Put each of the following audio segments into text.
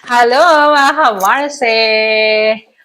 Hello mga kamarse!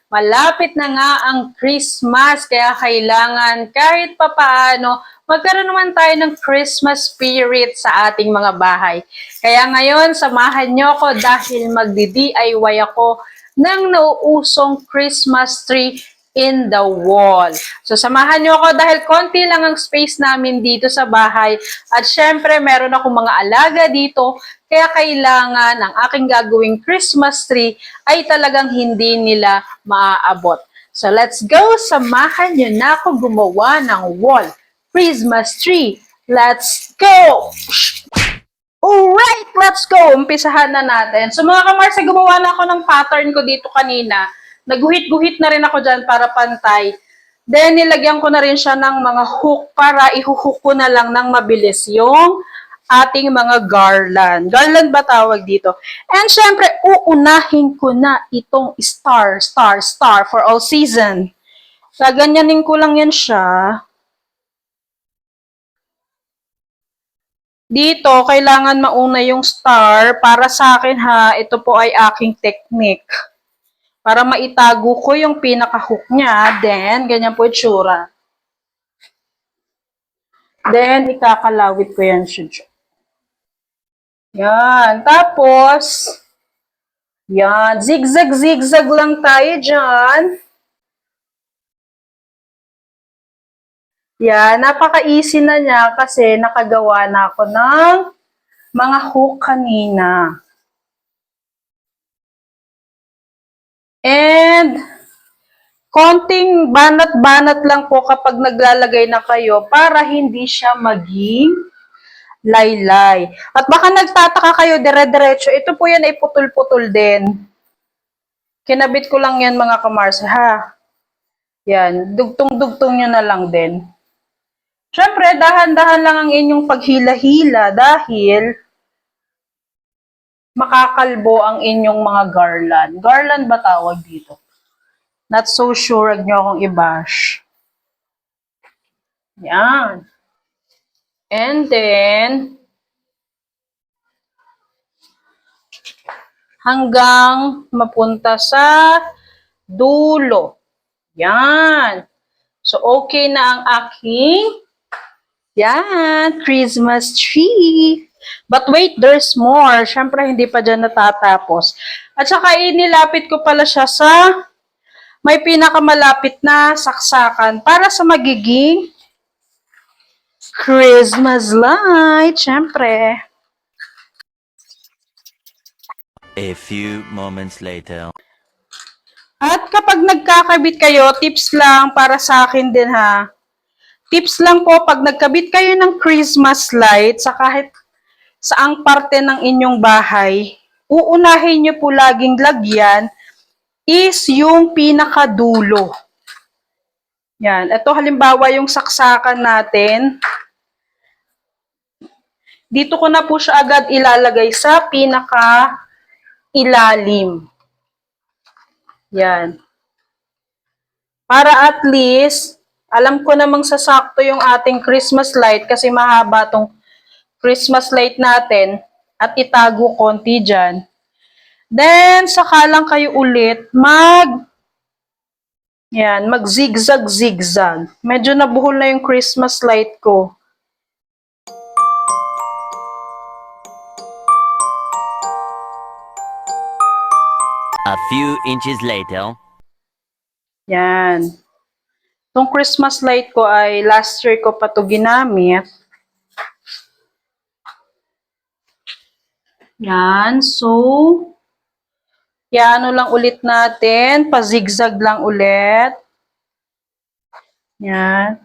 Malapit na nga ang Christmas, kaya kailangan kahit papaano magkaroon naman tayo ng Christmas spirit sa ating mga bahay. Kaya ngayon, samahan nyo ko dahil magdi-DIY ako ng nauusong Christmas tree in the wall. So, samahan nyo ako dahil konti lang ang space namin dito sa bahay. At syempre, meron akong mga alaga dito. Kaya kailangan ang aking gagawing Christmas tree ay talagang hindi nila maaabot. So, let's go! Samahan nyo na ako gumawa ng wall Christmas tree. Let's go! Alright, let's go! Umpisahan na natin. So mga kamarsa, gumawa na ako ng pattern ko dito kanina. Naguhit-guhit na rin ako dyan para pantay. Then, nilagyan ko na rin siya ng mga hook para ihuhook ko na lang ng mabilis yung ating mga garland. Garland ba tawag dito? And syempre, uunahin ko na itong star for all season. Gaganyanin ko lang yan siya. Dito, kailangan mauna yung star. Para sa akin ha, ito po ay aking technique. Para maitago ko yung pinaka-hook niya, then, ganyan po itsura. Then, ikakalawit ko yan siya. Yan. Tapos, yan. Zigzag lang tayo dyan. Yan. Napaka-easy na niya kasi nakagawa na ako ng mga hook kanina. And, konting banat-banat lang po kapag naglalagay na kayo para hindi siya maging laylay. At baka nagtataka kayo dire-diretso, ito po yan ay putol-putol din. Kinabit ko lang yan mga kamarsa ha. Yan, dugtong-dugtong nyo na lang din. Siyempre, dahan-dahan lang ang inyong paghila-hila dahil makakalbo ang inyong mga garland. Garland ba tawag dito? Not so sure, wag nyo akong i-bash. Yan. And then, hanggang mapunta sa dulo. Yan. So, okay na ang aking Christmas tree. But wait, there's more. Siyempre, hindi pa dyan natatapos. At saka, inilapit ko pala siya sa may pinakamalapit na saksakan para sa magiging Christmas light. Siyempre. A few moments later. At kapag nagkakabit kayo, tips lang para sa akin din ha. Tips lang po, pag nagkabit kayo ng Christmas light sa kahit saang parte ng inyong bahay, uunahin nyo po laging lagyan is yung pinakadulo. Yan. Ito halimbawa yung saksakan natin. Dito ko na po siya agad ilalagay sa pinaka-ilalim. Yan. Para at least, alam ko namang sasakto yung ating Christmas light kasi mahaba tong Christmas light natin at itago konti dyan. Then, saka lang kayo ulit mag-zigzag. Medyo nabuhol na yung Christmas light ko. A few inches later. Yan. Itong Christmas light ko ay last year ko pa to ginamit. Yan. So, ano lang ulit natin. Pa-zigzag lang ulit. Yan.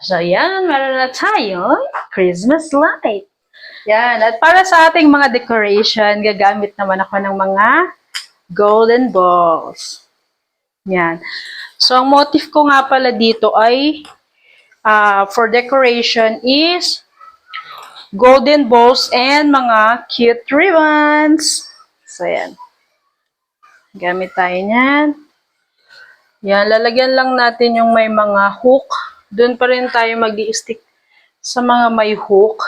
So, yan, meron na tayo Christmas light. Yan, at para sa ating mga decoration, gagamit naman ako ng mga golden balls. Yan. So, ang motif ko nga pala dito ay for decoration is golden balls and mga cute ribbons. So, yan. Gamit tayo niyan. Yan, lalagyan lang natin yung may mga hook. Doon pa rin tayo mag-i-stick sa mga may hook.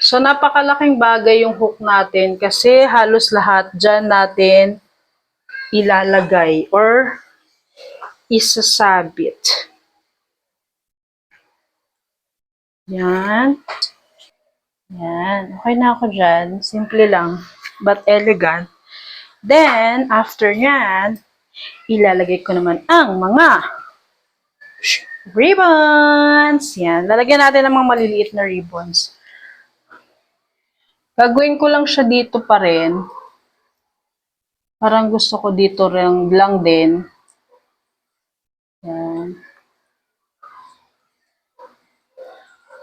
So, napakalaking bagay yung hook natin kasi halos lahat dyan natin ilalagay or isasabit. Yan. Yan. Okay na ako dyan. Simple lang, but elegant. Then, after yan, ilalagay ko naman ang mga ribbons. Yan. Lalagyan natin ng mga maliliit na ribbons. Gagawin ko lang siya dito pa rin. Parang gusto ko dito lang din. Yan.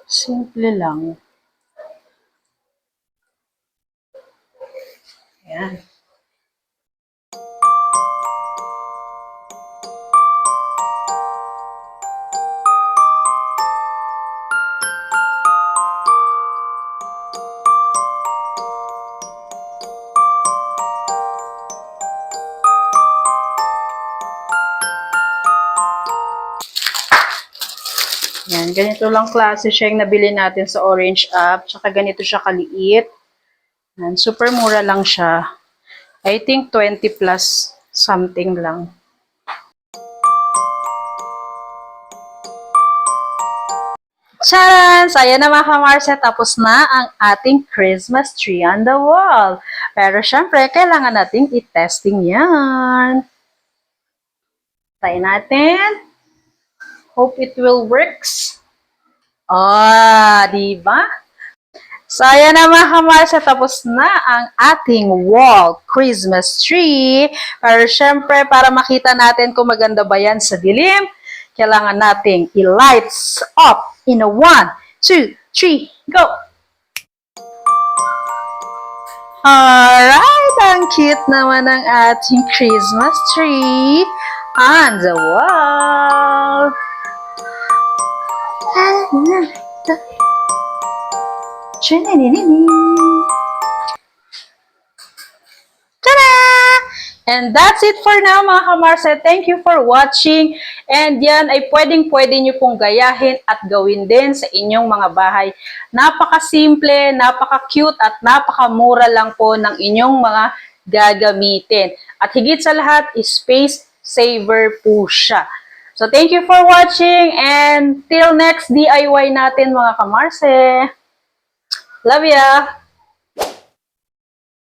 Simple lang. Yan. Yan, ganito lang klase siya yung nabili natin sa Orange App. Tsaka ganito siya kaliit. Yan, super mura lang siya. I think 20 plus something lang. Charan! So, ayan na mga kamarse, tapos na ang ating Christmas tree on the wall. Pero syempre, kailangan nating i-testing yan. Try natin. Hope it will works. Diba? So, ayan na mga kamarse, tapos na ang ating wall Christmas tree. Pero syempre, para makita natin kung maganda ba yan sa dilim, kailangan nating i-lights up in a 1, 2, 3, go! Alright, ang cute naman ng ating Christmas tree on the wall. Ta-da! And that's it for now mga kamarse. Thank you for watching. And yan ay pwedeng-pwede nyo pong gayahin at gawin din sa inyong mga bahay. Napaka-simple, napaka-cute at napaka-mura lang po ng inyong mga gagamitin. At higit sa lahat, space saver po siya. So thank you for watching and till next DIY natin mga kamarse. Love ya!